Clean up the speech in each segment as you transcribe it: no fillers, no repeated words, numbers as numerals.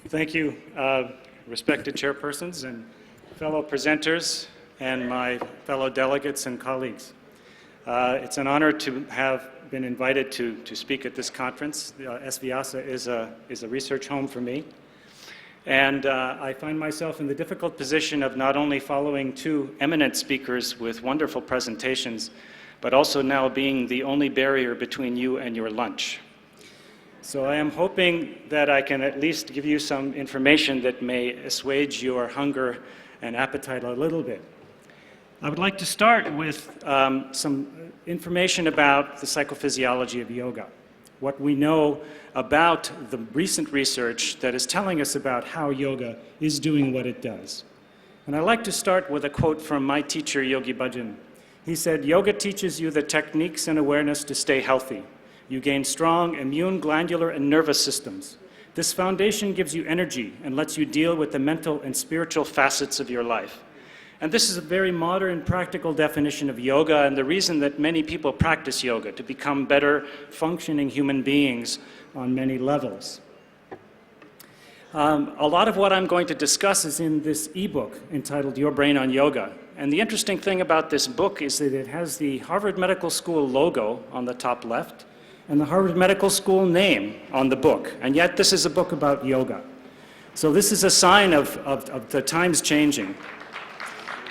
Thank you, respected chairpersons and fellow presenters and my fellow delegates and colleagues. It's an honor to have been invited to speak at this conference. S-VYASA is a research home for me. And I find myself in the difficult position of not only following two eminent speakers with wonderful presentations, but also now being the only barrier between you and your lunch. So I am hoping that I can at least give you some information that may assuage your hunger and appetite a little bit. I would like to start with some information about the psychophysiology of yoga, what we know about the recent research that is telling us about how yoga is doing what it does. And I'd like to start with a quote from my teacher, Yogi Bhajan. He said, "Yoga teaches you the techniques and awareness to stay healthy. You gain strong immune, glandular, and nervous systems. This foundation gives you energy and lets you deal with the mental and spiritual facets of your life." And this is a very modern, practical definition of yoga, and the reason that many people practice yoga, to become better functioning human beings on many levels. A lot of what I'm going to discuss is in this ebook entitled Your Brain on Yoga. And the interesting thing about this book is that it has the Harvard Medical School logo on the top left, and the Harvard Medical School name on the book, and yet this is a book about yoga. So this is a sign of the times changing.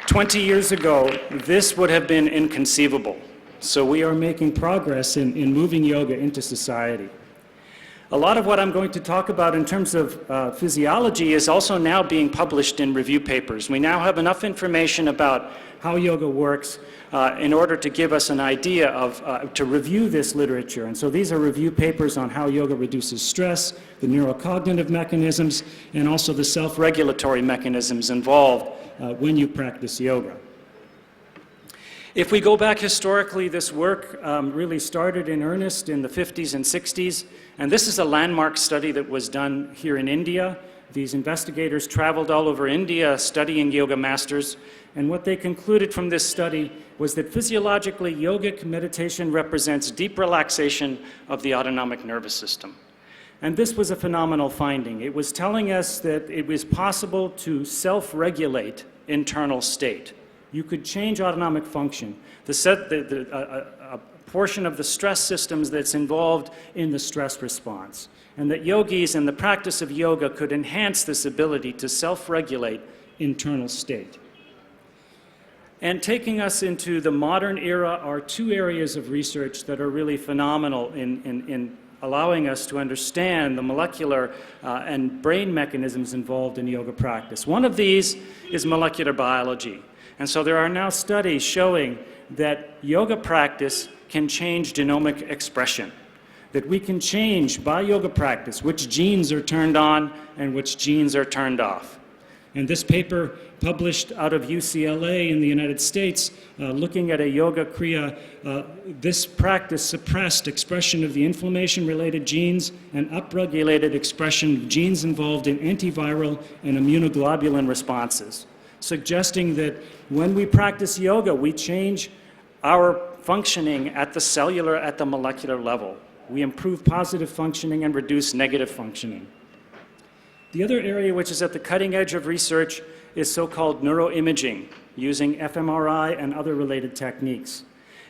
20 years ago, this would have been inconceivable. So we are making progress in moving yoga into society. A lot of what I'm going to talk about in terms of physiology is also now being published in review papers. We now have enough information about how yoga works in order to give us an idea of, to review this literature. And so these are review papers on how yoga reduces stress, the neurocognitive mechanisms, and also the self-regulatory mechanisms involved when you practice yoga. If we go back historically, this work really started in earnest in the 50s and 60s, and this is a landmark study that was done here in India. These investigators traveled all over India studying yoga masters, and what they concluded from this study was that physiologically, yogic meditation represents deep relaxation of the autonomic nervous system. And this was a phenomenal finding. It was telling us that it was possible to self-regulate internal state. You could change autonomic function, a portion of the stress systems that's involved in the stress response, and that yogis in the practice of yoga could enhance this ability to self-regulate internal state. And taking us into the modern era are two areas of research that are really phenomenal in allowing us to understand the molecular and brain mechanisms involved in yoga practice. One of these is molecular biology. And so there are now studies showing that yoga practice can change genomic expression, that we can change by yoga practice which genes are turned on and which genes are turned off. And this paper published out of UCLA in the United States, looking at a yoga kriya, this practice suppressed expression of the inflammation-related genes and upregulated expression of genes involved in antiviral and immunoglobulin responses, suggesting that when we practice yoga, we change our functioning at the cellular, at the molecular level. We improve positive functioning and reduce negative functioning. The other area which is at the cutting edge of research is so-called neuroimaging, using fMRI and other related techniques.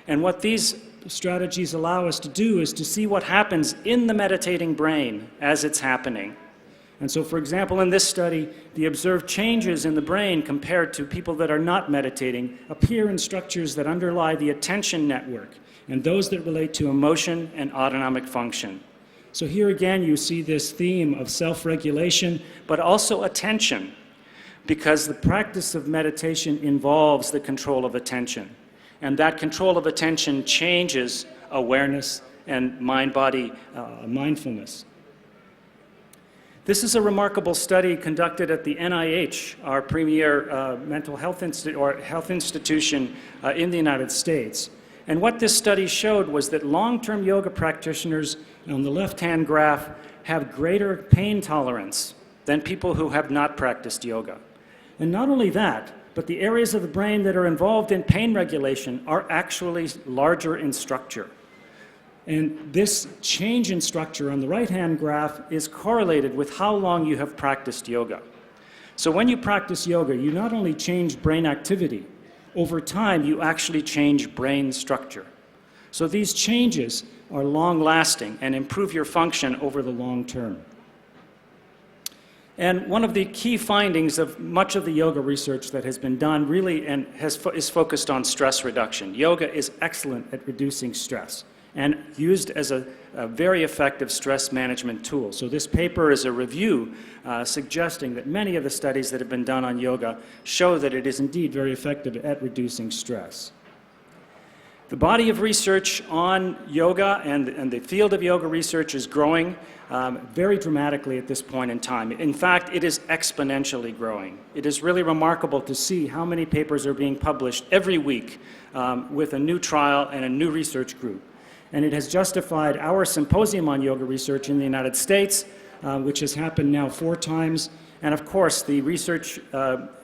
And what these strategies allow us to do is to see what happens in the meditating brain as it's happening. And so, for example, in this study, the observed changes in the brain compared to people that are not meditating appear in structures that underlie the attention network and those that relate to emotion and autonomic function. So here again, you see this theme of self-regulation, but also attention, because the practice of meditation involves the control of attention. And that control of attention changes awareness and mind-body mindfulness. This is a remarkable study conducted at the NIH, our premier mental health institution in the United States. And what this study showed was that long-term yoga practitioners on the left-hand graph have greater pain tolerance than people who have not practiced yoga. And not only that, but the areas of the brain that are involved in pain regulation are actually larger in structure. And this change in structure on the right-hand graph is correlated with how long you have practiced yoga. So when you practice yoga, you not only change brain activity, over time you actually change brain structure. So these changes are long-lasting and improve your function over the long term. And one of the key findings of much of the yoga research that has been done really is focused on stress reduction. Yoga is excellent at reducing stress and used as a very effective stress management tool. So this paper is a review suggesting that many of the studies that have been done on yoga show that it is indeed very effective at reducing stress. The body of research on yoga and the field of yoga research is growing very dramatically at this point in time. In fact, it is exponentially growing. It is really remarkable to see how many papers are being published every week with a new trial and a new research group. And it has justified our symposium on yoga research in the United States, which has happened now 4 times. And of course, the research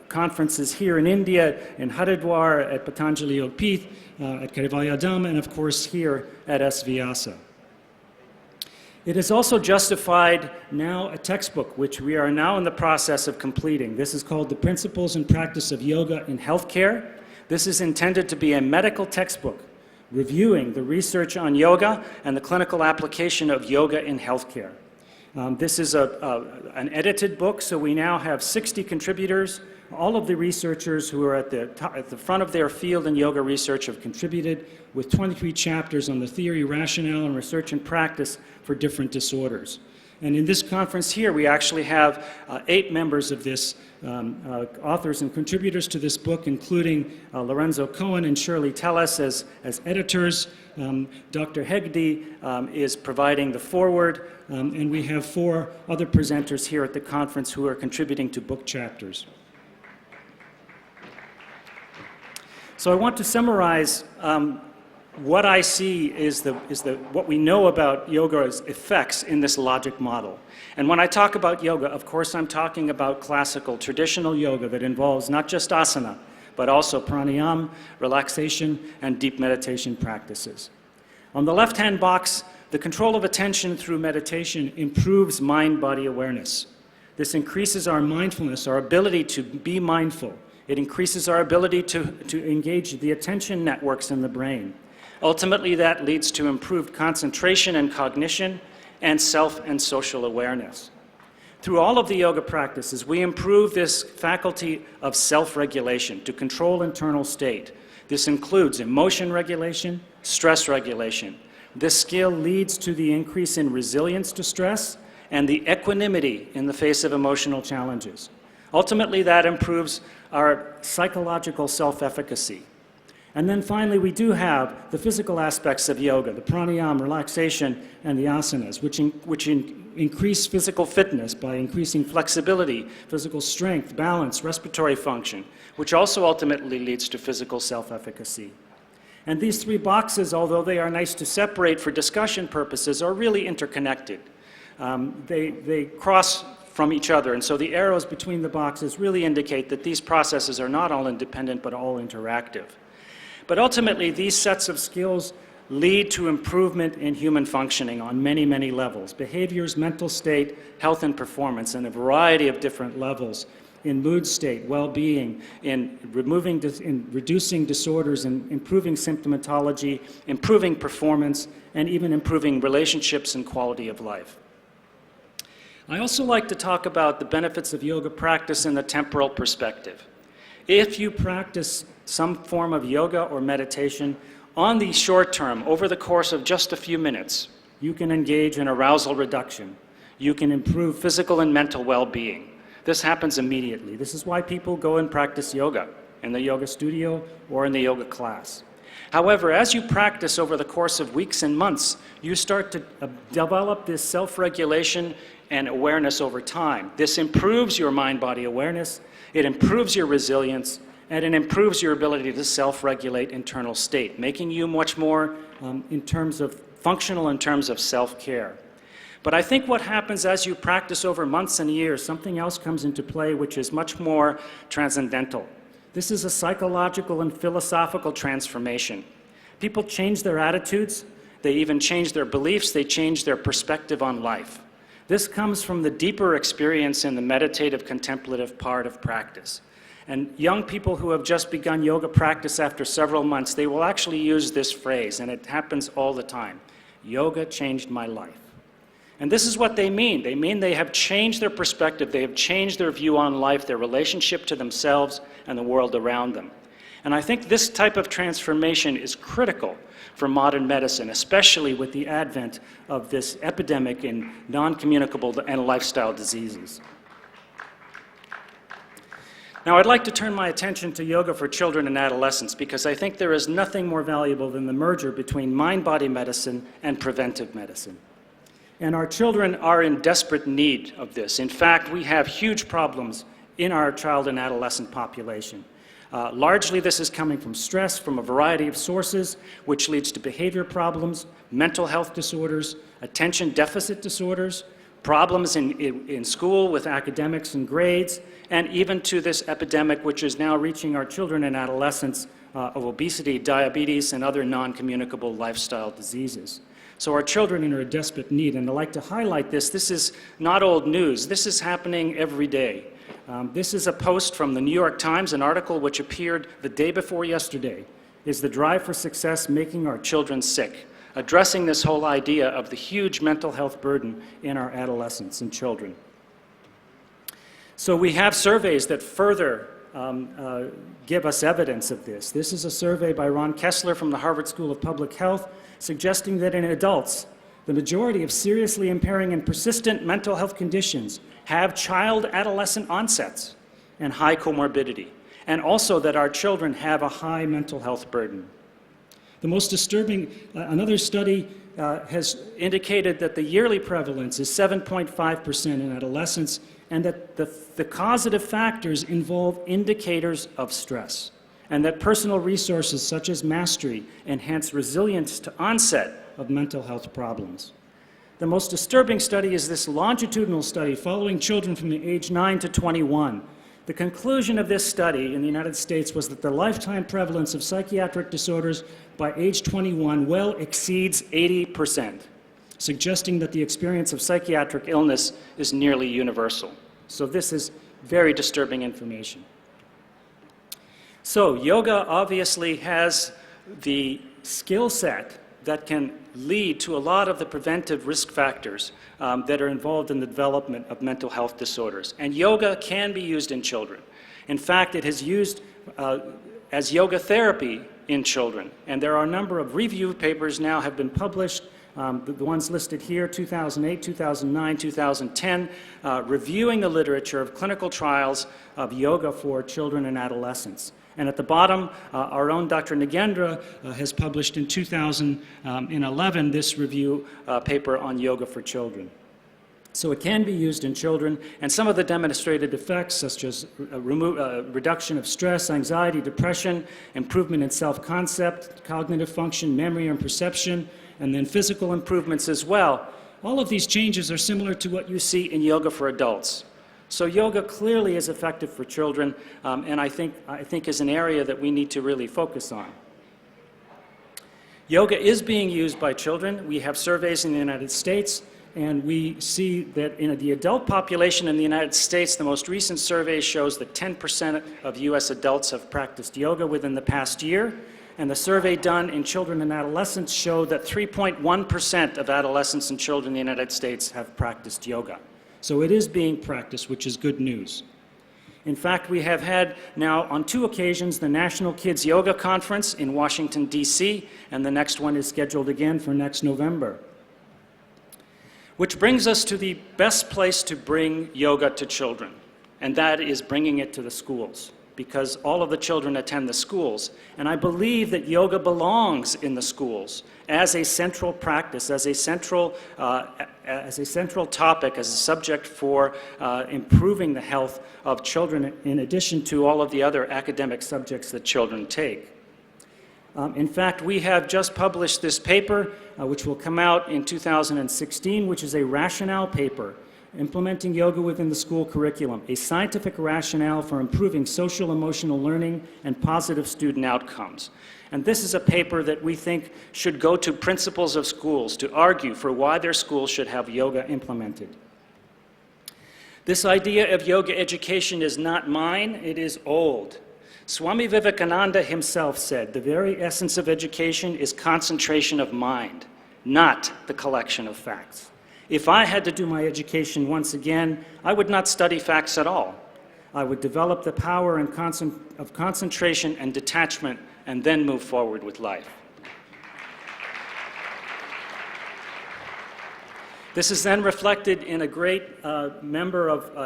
conferences here in India, in Haridwar, at Patanjali Yoga Peeth, at Kaivalyadam, and of course here at S-VYASA. It has also justified now a textbook, which we are now in the process of completing. This is called The Principles and Practice of Yoga in Healthcare. This is intended to be a medical textbook reviewing the research on yoga and the clinical application of yoga in healthcare. This is an edited book, so we now have 60 contributors. All of the researchers who are at the front of their field in yoga research have contributed with 23 chapters on the theory, rationale, and research and practice for different disorders. And in this conference here, we actually have 8 members of this, authors and contributors to this book, including Lorenzo Cohen and Shirley Tellis as editors. Dr. Hegde is providing the foreword, and we have 4 other presenters here at the conference who are contributing to book chapters. So I want to summarize what I see is what we know about yoga's effects in this logic model. And when I talk about yoga, of course I'm talking about classical, traditional yoga that involves not just asana, but also pranayama, relaxation, and deep meditation practices. On the left-hand box, the control of attention through meditation improves mind-body awareness. This increases our mindfulness, our ability to be mindful. It increases our ability to engage the attention networks in the brain. Ultimately, that leads to improved concentration and cognition and self and social awareness. Through all of the yoga practices, we improve this faculty of self-regulation to control internal state. This includes emotion regulation, stress regulation. This skill leads to the increase in resilience to stress and the equanimity in the face of emotional challenges. Ultimately, that improves our psychological self-efficacy. And then finally, we do have the physical aspects of yoga, the pranayama, relaxation, and the asanas, which increase physical fitness by increasing flexibility, physical strength, balance, respiratory function, which also ultimately leads to physical self-efficacy. And these 3 boxes, although they are nice to separate for discussion purposes, are really interconnected. They cross from each other, and so the arrows between the boxes really indicate that these processes are not all independent, but all interactive. But ultimately, these sets of skills lead to improvement in human functioning on many, many levels. Behaviors, mental state, health and performance, and a variety of different levels in mood state, well-being, in reducing disorders, and improving symptomatology, improving performance, and even improving relationships and quality of life. I also like to talk about the benefits of yoga practice in the temporal perspective. If you practice some form of yoga or meditation on the short term, over the course of just a few minutes, you can engage in arousal reduction. You can improve physical and mental well-being. This happens immediately. This is why people go and practice yoga in the yoga studio or in the yoga class. However, as you practice over the course of weeks and months, you start to develop this self-regulation and awareness over time. This improves your mind-body awareness, it improves your resilience, and it improves your ability to self-regulate internal state, making you much more functional in terms of self-care. But I think what happens as you practice over months and years, something else comes into play which is much more transcendental. This is a psychological and philosophical transformation. People change their attitudes, They even change their beliefs. They change their perspective on life. This comes from the deeper experience in the meditative, contemplative part of practice. And young people who have just begun yoga practice after several months, they will actually use this phrase, and it happens all the time. Yoga changed my life. And this is what they mean. They mean they have changed their perspective. They have changed their view on life, their relationship to themselves and the world around them. And I think this type of transformation is critical for modern medicine, especially with the advent of this epidemic in non-communicable and lifestyle diseases. Now, I'd like to turn my attention to yoga for children and adolescents because I think there is nothing more valuable than the merger between mind-body medicine and preventive medicine. And our children are in desperate need of this. In fact, we have huge problems in our child and adolescent population. Largely, this is coming from stress from a variety of sources, which leads to behavior problems, mental health disorders, attention deficit disorders, problems in school with academics and grades, and even to this epidemic which is now reaching our children and adolescents of obesity, diabetes, and other non-communicable lifestyle diseases. So our children are in desperate need, and I'd like to highlight this. This is not old news. This is happening every day. This is a post from the New York Times, an article which appeared the day before yesterday. Is the drive for success making our children sick? Addressing this whole idea of the huge mental health burden in our adolescents and children. So we have surveys that further give us evidence of this. This is a survey by Ron Kessler from the Harvard School of Public Health suggesting that in adults, the majority of seriously impairing and persistent mental health conditions have child-adolescent onsets and high comorbidity, and also that our children have a high mental health burden. The most disturbing, another study has indicated that the yearly prevalence is 7.5% in adolescents, and that the causative factors involve indicators of stress, and that personal resources such as mastery enhance resilience to onset of mental health problems. The most disturbing study is this longitudinal study following children from the age 9 to 21. The conclusion of this study in the United States was that the lifetime prevalence of psychiatric disorders by age 21 well exceeds 80%, suggesting that the experience of psychiatric illness is nearly universal. So this is very disturbing information. So yoga obviously has the skill set that can lead to a lot of the preventive risk factors that are involved in the development of mental health disorders. And yoga can be used in children. In fact, it is used as yoga therapy in children. And there are a number of review papers now have been published, the ones listed here, 2008, 2009, 2010, reviewing the literature of clinical trials of yoga for children and adolescents. And at the bottom, our own Dr. Nagendra has published in 2011 this review paper on yoga for children. So it can be used in children, and some of the demonstrated effects, such as reduction of stress, anxiety, depression, improvement in self-concept, cognitive function, memory and perception, and then physical improvements as well. All of these changes are similar to what you see in yoga for adults. So yoga clearly is effective for children, and I think is an area that we need to really focus on. Yoga is being used by children. We have surveys in the United States, and we see that in the adult population in the United States, the most recent survey shows that 10% of US adults have practiced yoga within the past year, and the survey done in children and adolescents showed that 3.1% of adolescents and children in the United States have practiced yoga. So it is being practiced, which is good news. In fact, we have had now on 2 occasions the National Kids Yoga Conference in Washington, D.C., and the next one is scheduled again for next November. Which brings us to the best place to bring yoga to children, and that is bringing it to the schools, because all of the children attend the schools. And I believe that yoga belongs in the schools as a central practice, as a central topic, as a subject for improving the health of children, in addition to all of the other academic subjects that children take. In fact, we have just published this paper, which will come out in 2016, which is a rationale paper Implementing Yoga Within the School Curriculum, a scientific rationale for improving social emotional learning and positive student outcomes. And this is a paper that we think should go to principals of schools to argue for why their schools should have yoga implemented. This idea of yoga education is not mine, it is old. Swami Vivekananda himself said, the very essence of education is concentration of mind, not the collection of facts. If I had to do my education once again, I would not study facts at all. I would develop the power and of concentration and detachment and then move forward with life. This is then reflected in a great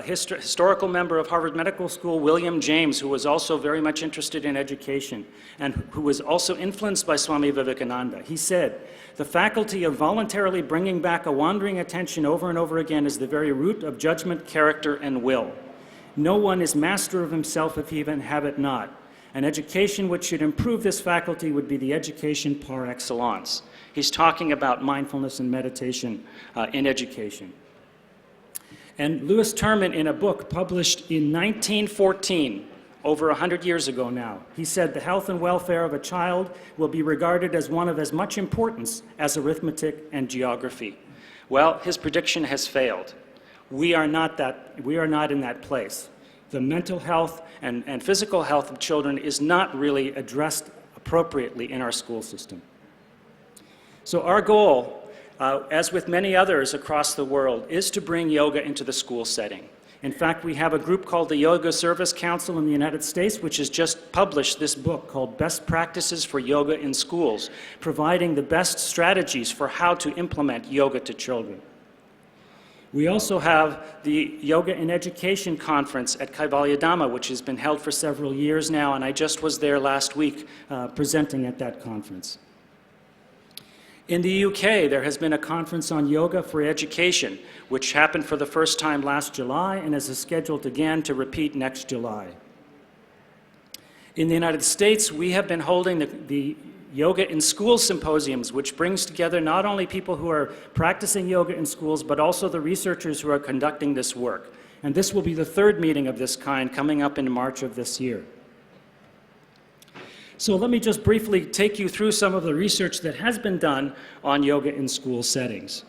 historical member of Harvard Medical School, William James, who was also very much interested in education and who was also influenced by Swami Vivekananda. He said, the faculty of voluntarily bringing back a wandering attention over and over again is the very root of judgment, character, and will. No one is master of himself if he even have it not. An education which should improve this faculty would be the education par excellence. He's talking about mindfulness and meditation in education. And Louis Terman, in a book published in 1914, over 100 years ago now, he said the health and welfare of a child will be regarded as one of as much importance as arithmetic and geography. Well, his prediction has failed. We are not in that place. The mental health and physical health of children is not really addressed appropriately in our school system. So our goal, as with many others across the world, is to bring yoga into the school setting. In fact, we have a group called the Yoga Service Council in the United States, which has just published this book called Best Practices for Yoga in Schools, providing the best strategies for how to implement yoga to children. We also have the Yoga in Education Conference at Kaivalyadhamma, which has been held for several years now, and I just was there last week presenting at that conference. In the UK, there has been a conference on yoga for education, which happened for the first time last July and is scheduled again to repeat next July. In the United States, we have been holding the Yoga in School Symposiums, which brings together not only people who are practicing yoga in schools, but also the researchers who are conducting this work. And this will be the third meeting of this kind coming up in March of this year. So let me just briefly take you through some of the research that has been done on yoga in school settings.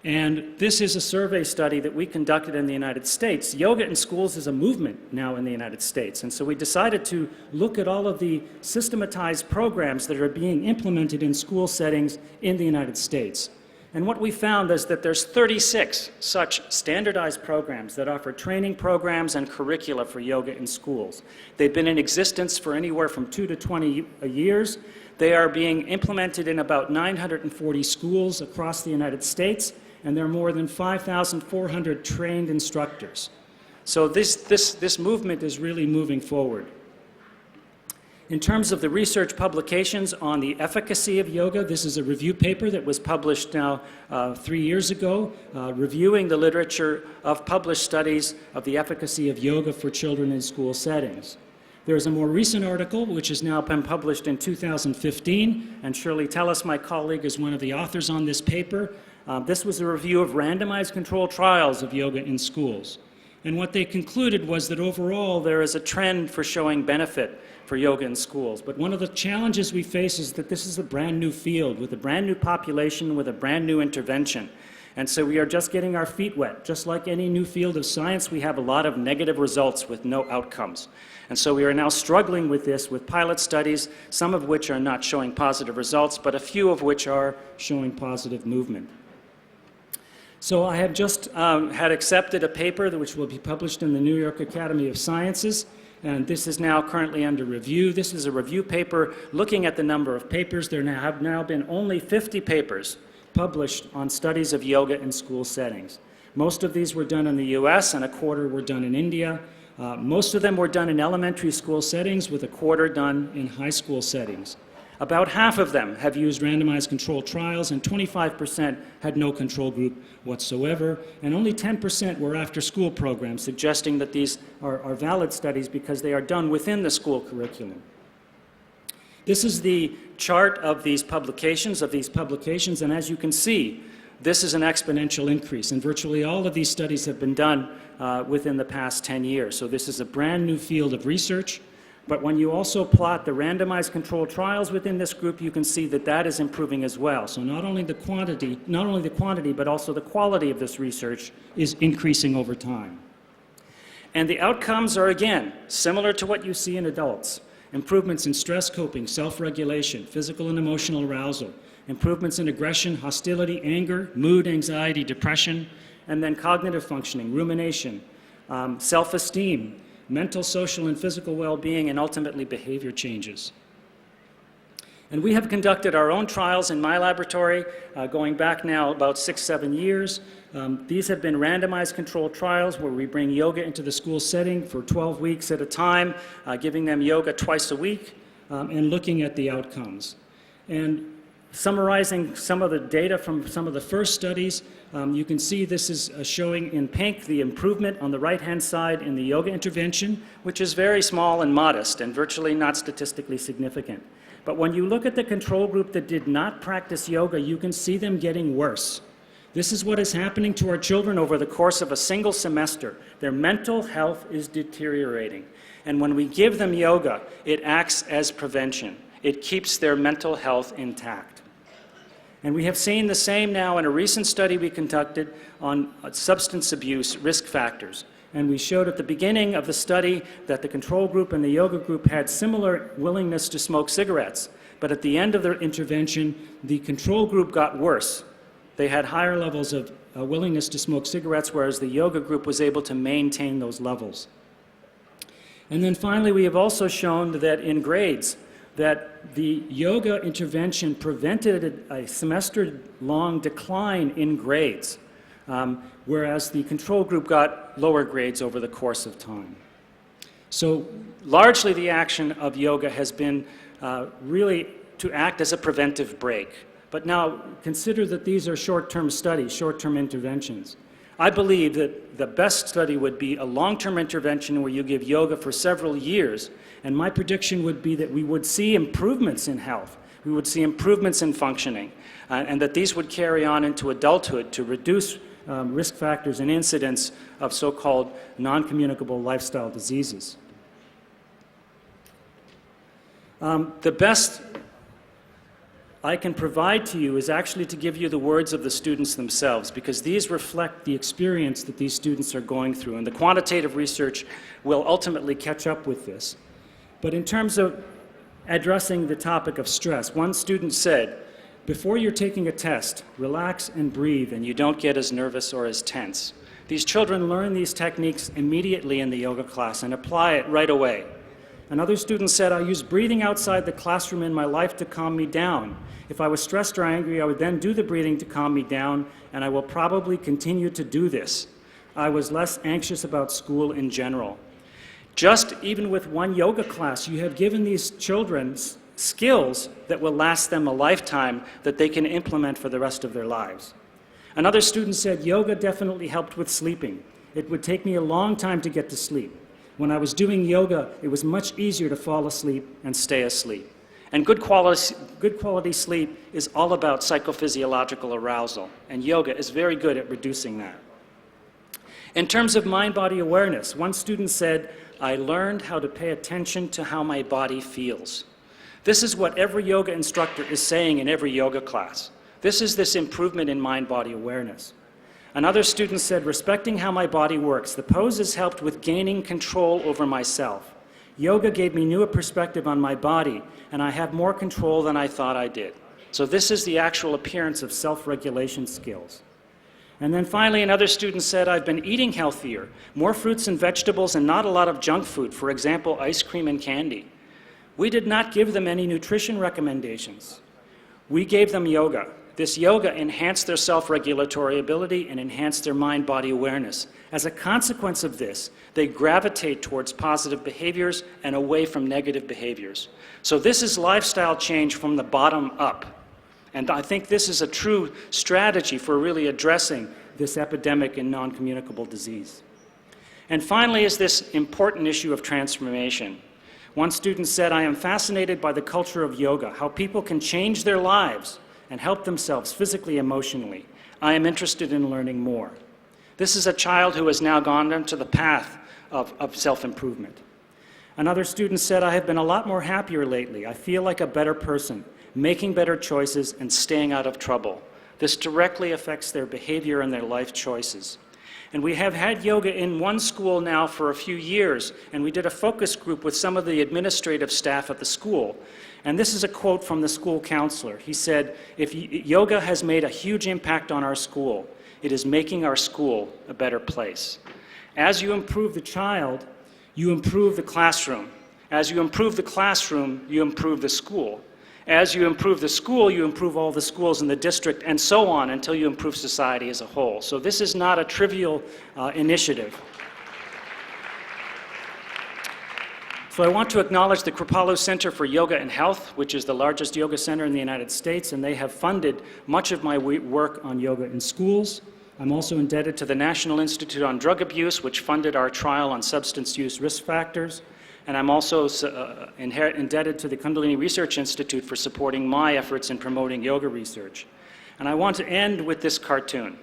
And this is a survey study that we conducted in the United States. Yoga in schools is a movement now in the United States. And so we decided to look at all of the systematized programs that are being implemented in school settings in the United States. And what we found is that there's 36 such standardized programs that offer training programs and curricula for yoga in schools. They've been in existence for anywhere from 2 to 20 years. They are being implemented in about 940 schools across the United States, and there are more than 5,400 trained instructors. So this movement is really moving forward. In terms of the research publications on the efficacy of yoga, this is a review paper that was published now 3 years ago, reviewing the literature of published studies of the efficacy of yoga for children in school settings. There is a more recent article, which has now been published in 2015, and Shirley Tellis, my colleague, is one of the authors on this paper. This was a review of randomized controlled trials of yoga in schools. And what they concluded was that overall there is a trend for showing benefit for yoga in schools. But one of the challenges we face is that this is a brand new field with a brand new population, with a brand new intervention. And so we are just getting our feet wet. Just like any new field of science, we have a lot of negative results with no outcomes. And so we are now struggling with this with pilot studies, some of which are not showing positive results, but a few of which are showing positive movement. So I have just had accepted a paper which will be published in the New York Academy of Sciences, and this is now currently under review. This is a review paper looking at the number of papers. There have now been only 50 papers published on studies of yoga in school settings. Most of these were done in the US and a quarter were done in India. Most of them were done in elementary school settings with a quarter done in high school settings. About half of them have used randomized controlled trials, and 25% had no control group whatsoever, and only 10% were after-school programs, suggesting that these are valid studies because they are done within the school curriculum. This is the chart of these publications, and as you can see, this is an exponential increase. And virtually all of these studies have been done within the past 10 years. So this is a brand new field of research. But when you also plot the randomized controlled trials within this group, you can see that that is improving as well. So not only the quantity, but also the quality of this research is increasing over time. And the outcomes are, again, similar to what you see in adults. Improvements in stress coping, self-regulation, physical and emotional arousal, improvements in aggression, hostility, anger, mood, anxiety, depression, and then cognitive functioning, rumination, self-esteem, mental, social, and physical well-being, and ultimately behavior changes. And we have conducted our own trials in my laboratory, going back now about 6-7 years. These have been randomized controlled trials where we bring yoga into the school setting for 12 weeks at a time, giving them yoga twice a week, and looking at the outcomes. And summarizing some of the data from some of the first studies, you can see this is showing in pink the improvement on the right-hand side in the yoga intervention, which is very small and modest and virtually not statistically significant. But when you look at the control group that did not practice yoga, you can see them getting worse. This is what is happening to our children over the course of a single semester. Their mental health is deteriorating. And when we give them yoga, it acts as prevention. It keeps their mental health intact. And we have seen the same now in a recent study we conducted on substance abuse risk factors. And we showed at the beginning of the study that the control group and the yoga group had similar willingness to smoke cigarettes. But at the end of their intervention, the control group got worse. They had higher levels of willingness to smoke cigarettes, whereas the yoga group was able to maintain those levels. And then finally, we have also shown that in grades, that the yoga intervention prevented a semester-long decline in grades, whereas the control group got lower grades over the course of time. So largely the action of yoga has been really to act as a preventive break. But now consider that these are short-term studies, short-term interventions. I believe that the best study would be a long-term intervention where you give yoga for several years, and my prediction would be that we would see improvements in health, we would see improvements in functioning, and that these would carry on into adulthood to reduce risk factors and incidence of so-called non-communicable lifestyle diseases. The best I can provide to you is actually to give you the words of the students themselves, because these reflect the experience that these students are going through, and the quantitative research will ultimately catch up with this. But in terms of addressing the topic of stress, one student said, "Before you're taking a test, relax and breathe, and you don't get as nervous or as tense." These children learn these techniques immediately in the yoga class and apply it right away. Another student said, "I use breathing outside the classroom in my life to calm me down. If I was stressed or angry, I would then do the breathing to calm me down, and I will probably continue to do this. I was less anxious about school in general." Just even with one yoga class, you have given these children skills that will last them a lifetime that they can implement for the rest of their lives. Another student said, "Yoga definitely helped with sleeping. It would take me a long time to get to sleep. When I was doing yoga, it was much easier to fall asleep and stay asleep." And good quality sleep is all about psychophysiological arousal, and yoga is very good at reducing that. In terms of mind-body awareness, one student said, "I learned how to pay attention to how my body feels." This is what every yoga instructor is saying in every yoga class. This is this improvement in mind-body awareness. Another student said, "Respecting how my body works, the poses helped with gaining control over myself. Yoga gave me new perspective on my body, and I have more control than I thought I did." So this is the actual appearance of self-regulation skills. And then finally, another student said, "I've been eating healthier, more fruits and vegetables, and not a lot of junk food, for example, ice cream and candy." We did not give them any nutrition recommendations. We gave them yoga. This yoga enhanced their self-regulatory ability and enhanced their mind-body awareness. As a consequence of this, they gravitate towards positive behaviors and away from negative behaviors. So this is lifestyle change from the bottom up. And I think this is a true strategy for really addressing this epidemic in non-communicable disease. And finally is this important issue of transformation. One student said, "I am fascinated by the culture of yoga, how people can change their lives and help themselves physically, emotionally. I am interested in learning more. This is a child who has now gone into the path of self-improvement. Another student said, I have been a lot more happier lately. I feel like a better person, making better choices and staying out of trouble. This directly affects their behavior and their life choices. And we have had yoga in one school now for a few years, and we did a focus group with some of the administrative staff at the school. And this is a quote from the school counselor. He said, yoga has made a huge impact on our school. It is making our school a better place. As you improve the child, you improve the classroom. As you improve the classroom, you improve the school. As you improve the school, you improve all the schools in the district, and so on until you improve society as a whole. So this is not a trivial initiative. So I want to acknowledge the Kripalu Center for Yoga and Health, which is the largest yoga center in the United States, and they have funded much of my work on yoga in schools. I'm also indebted to the National Institute on Drug Abuse, which funded our trial on substance use risk factors. And I'm also indebted to the Kundalini Research Institute for supporting my efforts in promoting yoga research. And I want to end with this cartoon.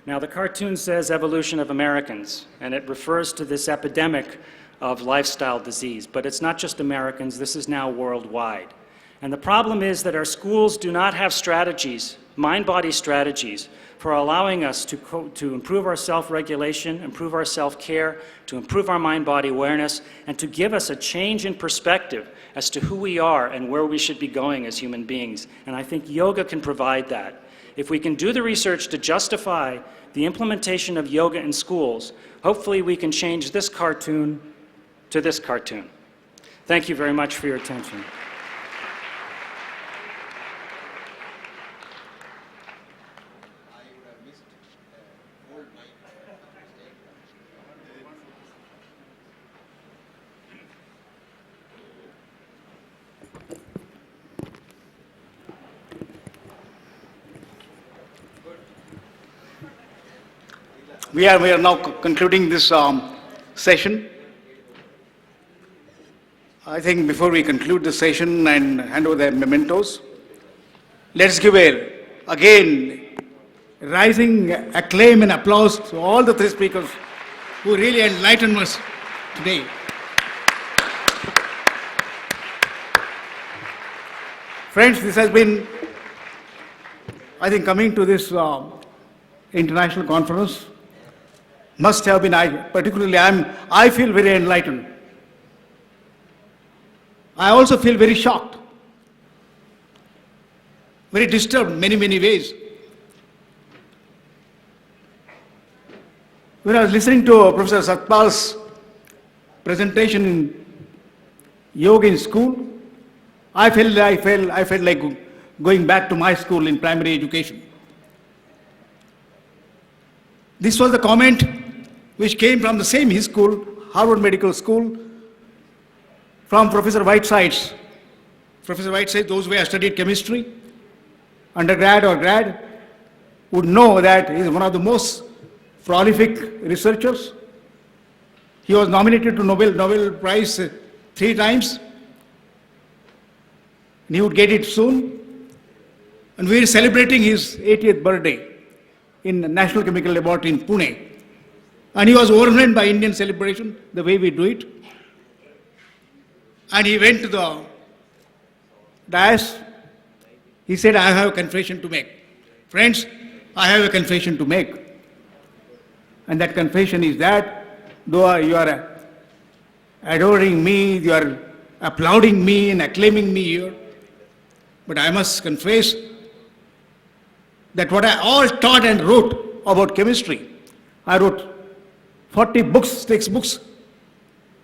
Now, the cartoon says Evolution of Americans, and it refers to this epidemic of lifestyle disease. But it's not just Americans, this is now worldwide. And the problem is that our schools do not have strategies, mind-body strategies, for allowing us to improve our self-regulation, improve our self-care, to improve our mind-body awareness, and to give us a change in perspective as to who we are and where we should be going as human beings. And I think yoga can provide that. If we can do the research to justify the implementation of yoga in schools, hopefully we can change this cartoon to this cartoon. Thank you very much for your attention. We are now concluding this session. I think before we conclude the session and hand over the mementos, let's give again rising acclaim and applause to all the three speakers who really enlightened us today. Friends, this has been, I think, coming to this international conference must have been, I feel very enlightened. I also feel very shocked, very disturbed in many, many ways. When I was listening to Professor Satpal's presentation in yoga in school, I felt like going back to my school in primary education. This was the comment which came from the same his school, Harvard Medical School, from Professor Whitesides. Professor Whitesides, those who have studied chemistry, undergrad or grad, would know that he is one of the most prolific researchers. He was nominated to Nobel Prize 3 times, and he would get it soon. And we are celebrating his 80th birthday in the National Chemical Laboratory in Pune. And he was overwhelmed by Indian celebration, the way we do it. And he went to the dais. He said, I have a confession to make. Friends, I have a confession to make. And that confession is that, though you are adoring me, you are applauding me and acclaiming me here, but I must confess that what I all taught and wrote about chemistry, I wrote 40 books, textbooks,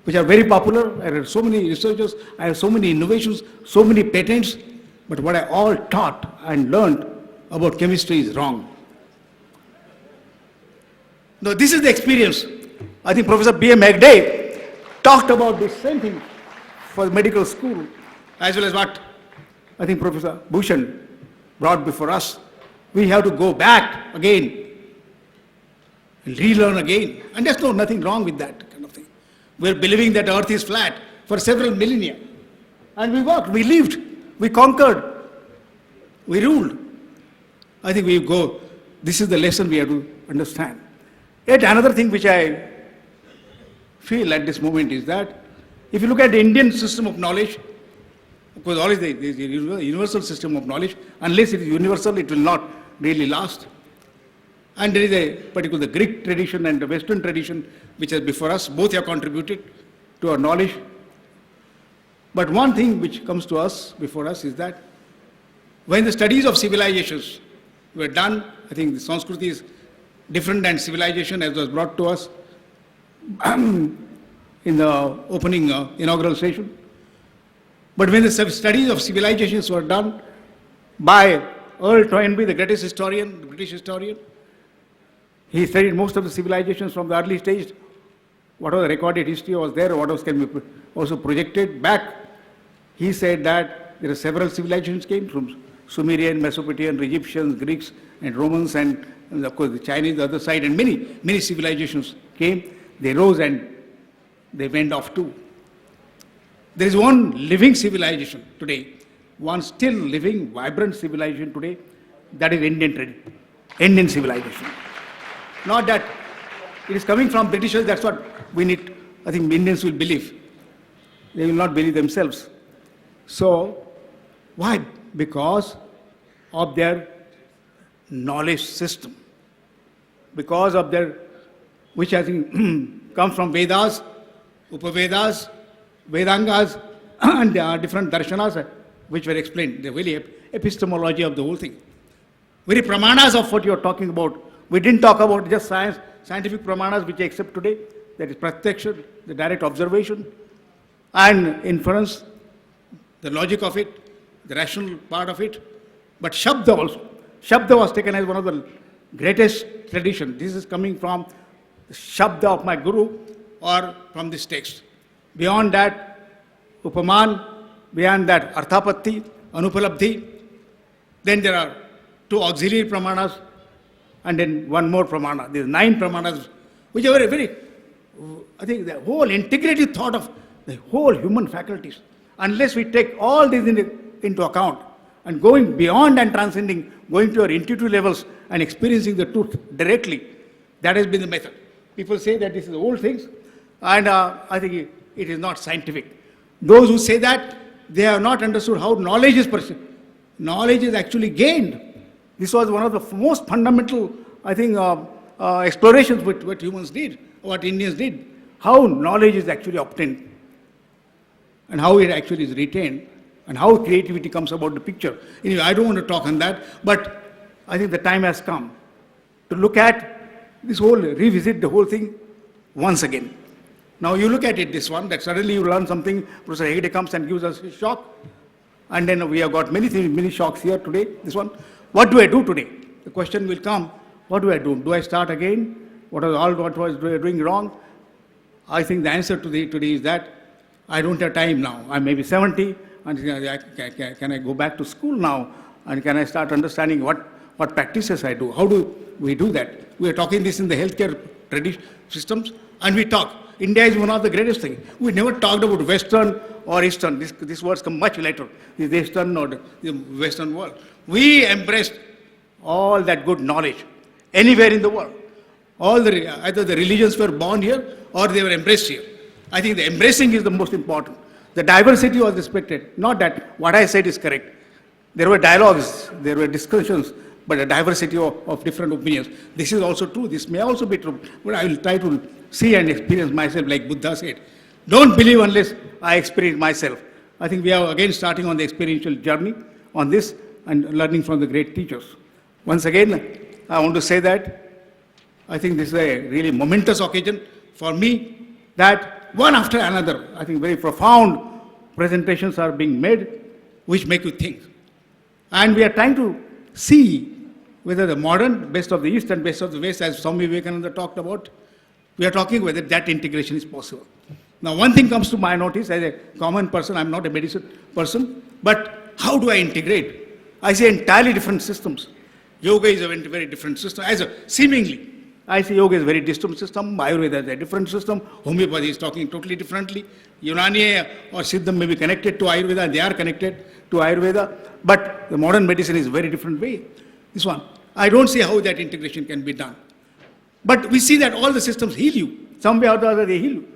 which are very popular. I read so many researchers, I have so many innovations, so many patents, but what I all taught and learned about chemistry is wrong. Now, this is the experience. I think Professor B.M. Hegde talked about this same thing for the medical school, as well as what I think Professor Bhushan brought before us. We have to go back again and relearn again. And there's nothing wrong with that kind of thing. We're believing that Earth is flat for several millennia. And we worked, we lived, we conquered, we ruled. I think we go This is the lesson we have to understand. Yet another thing which I feel at this moment is that if you look at the Indian system of knowledge, of course, always there is a universal system of knowledge. Unless it is universal, it will not really last. And there is a particular Greek tradition and the Western tradition which is before us. Both have contributed to our knowledge. But one thing which comes to us, before us, is that when the studies of civilizations were done, I think the Sanskriti is different than civilization as was brought to us in the opening inaugural session. But when the studies of civilizations were done by Earl Toynbee, the greatest historian, the British historian, he studied most of the civilizations from the early stage. Whatever recorded history was there, what else can be also projected back. He said that there are several civilizations came from Sumerian, Mesopotamian, Egyptians, Greeks, and Romans, and of course the Chinese, the other side, and many civilizations came. They rose and they went off too. There is one living civilization today, one still living, vibrant civilization today, that is Indian civilization. Not that it is coming from Britishers, that's what we need, I think Indians will believe. They will not believe themselves. So, why? Because of their knowledge system. Because of their, which I think comes from Vedas, Upavedas, Vedangas, and there are different darshanas which were explained. The really epistemology of the whole thing. Very pramanas of what you are talking about. We didn't talk about just scientific pramanas which I accept today. That is pratyaksha, the direct observation, and inference, the logic of it, the rational part of it. But Shabda also. Shabda was taken as one of the greatest traditions. This is coming from the Shabda of my Guru or from this text. Beyond that, Upaman, beyond that, Arthapatti, Anupalabdhi. Then there are two auxiliary pramanas and then one more pramana. There are 9 pramanas, which are very, I think the whole integrated thought of the whole human faculties. Unless we take all these into account and going beyond and transcending, going to our intuitive levels and experiencing the truth directly, that has been the method. People say that this is old things, and I think it is not scientific. Those who say that, they have not understood how knowledge is perceived. Knowledge is actually gained. This was one of the most fundamental, I think, explorations what humans did, what Indians did. How knowledge is actually obtained and how it actually is retained and how creativity comes about the picture. Anyway, I don't want to talk on that, but I think the time has come to look at this whole, revisit the whole thing once again. Now you look at it, this one, that suddenly you learn something, Professor Hegde comes and gives us a shock, and then we have got many things, many shocks here today, this one. What do I do today? The question will come, what do I do? Do I start again? What was doing wrong? I think the answer to today is that I don't have time now. I may be 70, and can I go back to school now? And can I start understanding what practices I do? How do we do that? We are talking this in the healthcare systems, and we talk. India is one of the greatest things. We never talked about Western or Eastern. These words come much later. The Eastern or the Western world. We embraced all that good knowledge anywhere in the world. Either the religions were born here or they were embraced here. I think the embracing is the most important. The diversity was respected. Not that what I said is correct. There were dialogues, there were discussions, but a diversity of different opinions. This is also true. This may also be true. But I will try to see and experience myself, like Buddha said. Don't believe unless I experience myself. I think we are again starting on the experiential journey on this and learning from the great teachers. Once again, I want to say that I think this is a really momentous occasion for me that one after another, I think very profound presentations are being made which make you think. And we are trying to see whether the modern, best of the East and best of the West, as Swami Vivekananda talked about, we are talking whether that integration is possible. Now, one thing comes to my notice as a common person, I'm not a medicine person, but how do I integrate? I see entirely different systems. Yoga is a very different system, seemingly. I see yoga is a very distant system, Ayurveda is a different system, homeopathy is talking totally differently. Unani or Siddham may be connected to Ayurveda, they are connected to Ayurveda, but the modern medicine is a very different way. This one. I don't see how that integration can be done. But we see that all the systems heal you. Some way or the other, they heal you.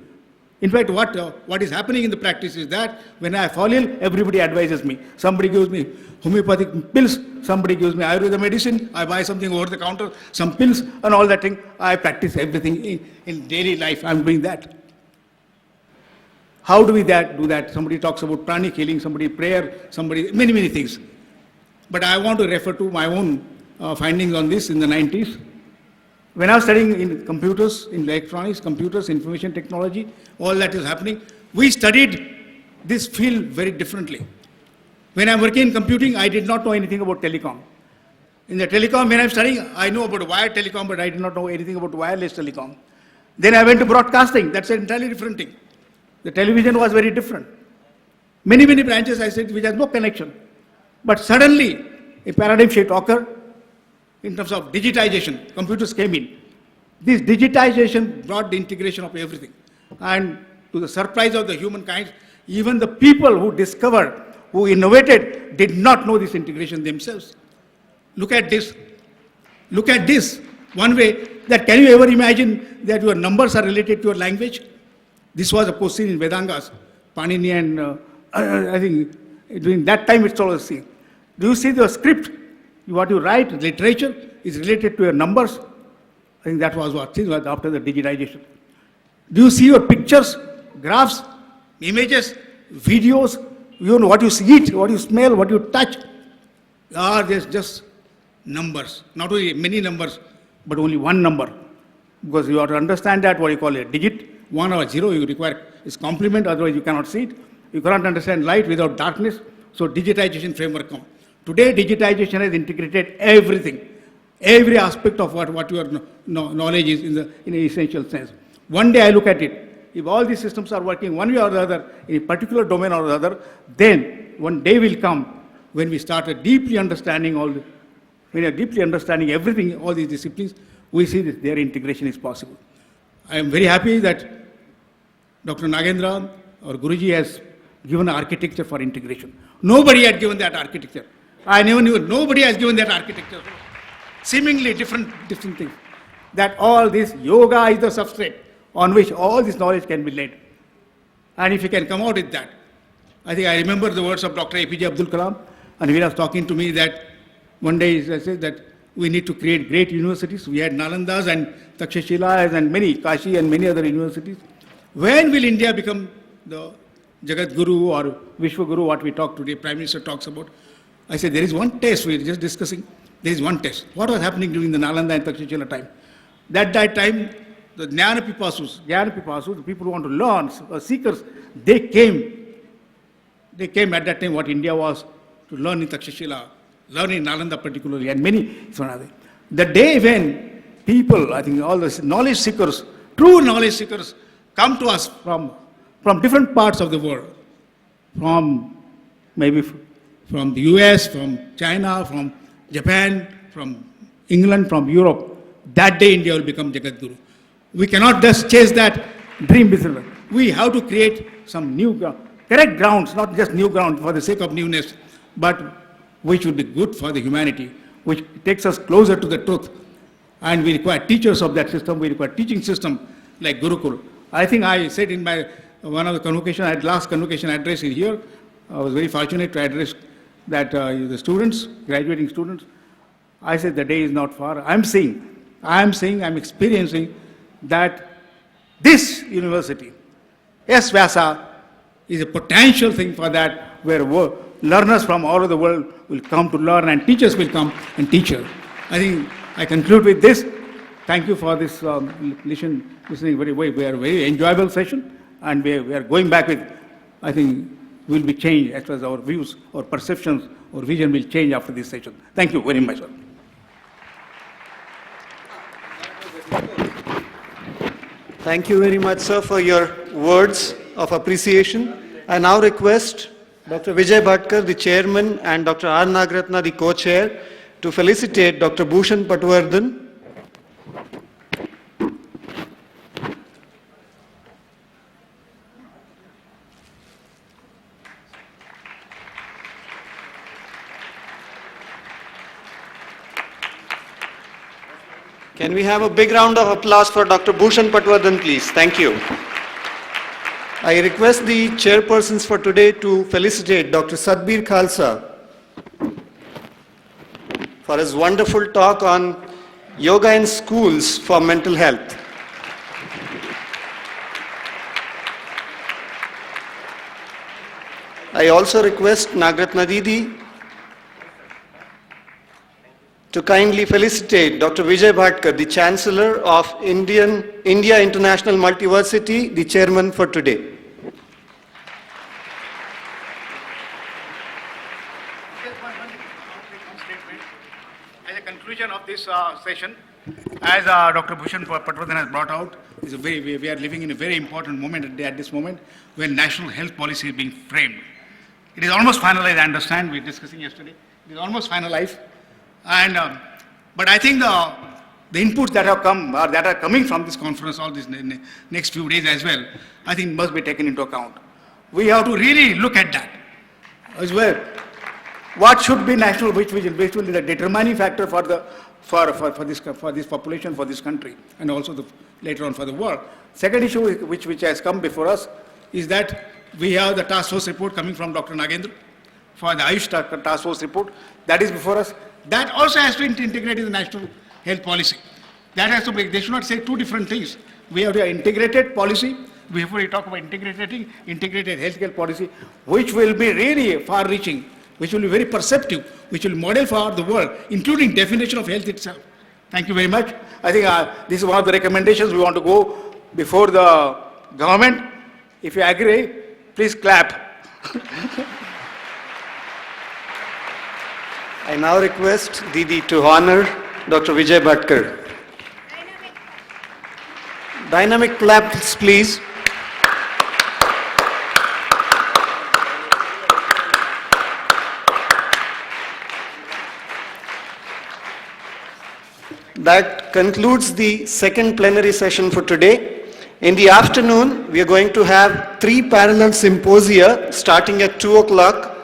In fact, what is happening in the practice is that when I fall ill, everybody advises me. Somebody gives me homeopathic pills, somebody gives me Ayurveda medicine, I buy something over the counter, some pills and all that thing. I practice everything in daily life. I'm doing that. How do we do that? Somebody talks about pranic healing, somebody prayer, somebody, many, many things. But I want to refer to my own findings on this in the 90s. When I was studying in computers, in electronics, computers, information technology, all that is happening, we studied this field very differently. When I'm working in computing, I did not know anything about telecom. In the telecom, when I'm studying, I know about wired telecom, but I did not know anything about wireless telecom. Then I went to broadcasting. That's an entirely different thing. The television was very different. Many, many branches, I said, which has no connection. But suddenly, a paradigm shift occurred in terms of digitization. Computers came in. This digitization brought the integration of everything. And to the surprise of the humankind, even the people who discovered, who innovated, did not know this integration themselves. Look at this. Look at this. One way that, can you ever imagine that your numbers are related to your language? This was, of course, seen in Vedangas, Panini, and I think during that time it's always seen. Do you see the script? What you write, literature, is related to your numbers. I think that was what things was after the digitization. Do you see your pictures, graphs, images, videos, you know what you eat, what you smell, what you touch? There's just numbers. Not only many numbers, but only one number. Because you have to understand that what you call a digit, 1 or 0 you require is complement, otherwise you cannot see it. You cannot understand light without darkness. So digitization framework comes. Today, digitization has integrated everything, every aspect of what your knowledge is in an essential sense. One day I look at it, if all these systems are working one way or the other, in a particular domain or the other, then one day will come when we start deeply understanding when we are deeply understanding everything, all these disciplines, we see that their integration is possible. I am very happy that Dr. Nagendra, our Guruji, has given an architecture for integration. Nobody had given that architecture. I never knew, nobody has given that architecture. Seemingly different things. That all this yoga is the substrate on which all this knowledge can be laid. And if you can come out with that, I think I remember the words of Dr. APJ Abdul Kalam, and he was talking to me that one day he said that we need to create great universities. We had Nalandas and Takshashilas and many, Kashi and many other universities. When will India become the Jagat Guru or Vishwa Guru, what we talk today, Prime Minister talks about? I said, there is one test, we are just discussing, there is one test. What was happening during the Nalanda and Takshashila time? That time, the Jnana Pipasus, the people who want to learn, seekers, they came at that time what India was to learn in Takshashila, learn in Nalanda particularly, and many. The day when people, I think all the knowledge seekers, true knowledge seekers, come to us from different parts of the world, maybe from the US, from China, from Japan, from England, from Europe, that day India will become Jagat Guru. We cannot just chase that dream business. We have to create some new correct grounds, not just new ground for the sake of newness, but which would be good for the humanity, which takes us closer to the truth. And we require teachers of that system, we require teaching system like Gurukul. I think I said in one of the convocation, I had last convocation address here, I was very fortunate to address that the students, graduating students, I said the day is not far. I'm experiencing that this university, S-VYASA, is a potential thing for that, where learners from all over the world will come to learn and teachers will come and teach us. I think I conclude with this. Thank you for this listening very enjoyable session, and we are going back with, I think, will be changed as far as our views, our perceptions, our vision will change after this session. Thank you very much, sir. Thank you very much, sir, for your words of appreciation. I now request Dr. Vijay Bhatkar, the chairman, and Dr. R. Nagaratna, the co-chair, to felicitate Dr. Bhushan Patwardhan. Can we have a big round of applause for Dr. Bhushan Patwardhan, please? Thank you. I request the chairpersons for today to felicitate Dr. Sadbir Khalsa for his wonderful talk on yoga in schools for mental health. I also request Nagratna Didi to kindly felicitate Dr. Vijay Bhatkar, the Chancellor of India International Multiversity, the chairman for today. As a conclusion of this session, as Dr. Bhushan Patwardhan has brought out, we are living in a very important moment at this moment when national health policy is being framed. It is almost finalized, I understand, we were discussing yesterday. It is almost finalized. But I think the inputs that have come, or that are coming from this conference, all these next few days as well, I think must be taken into account. We have to really look at that as well. What should be national, which will be the determining factor for this population, for this country, and also later on for the world. Second issue which has come before us is that we have the task force report coming from Dr. Nagendra for the Ayush task force report. That is before us. That also has to integrate in the national health policy. That has to be, they should not say two different things. We have the integrated policy. Before we talk about integrated healthcare policy, which will be really far-reaching, which will be very perceptive, which will model for the world, including definition of health itself. Thank you very much. I think this is one of the recommendations we want to go before the government. If you agree, please clap. I now request Didi to honor Dr. Vijay Bhatkar. Dynamic claps, please. That concludes the second plenary session for today. In the afternoon, we are going to have 3 parallel symposia starting at 2 o'clock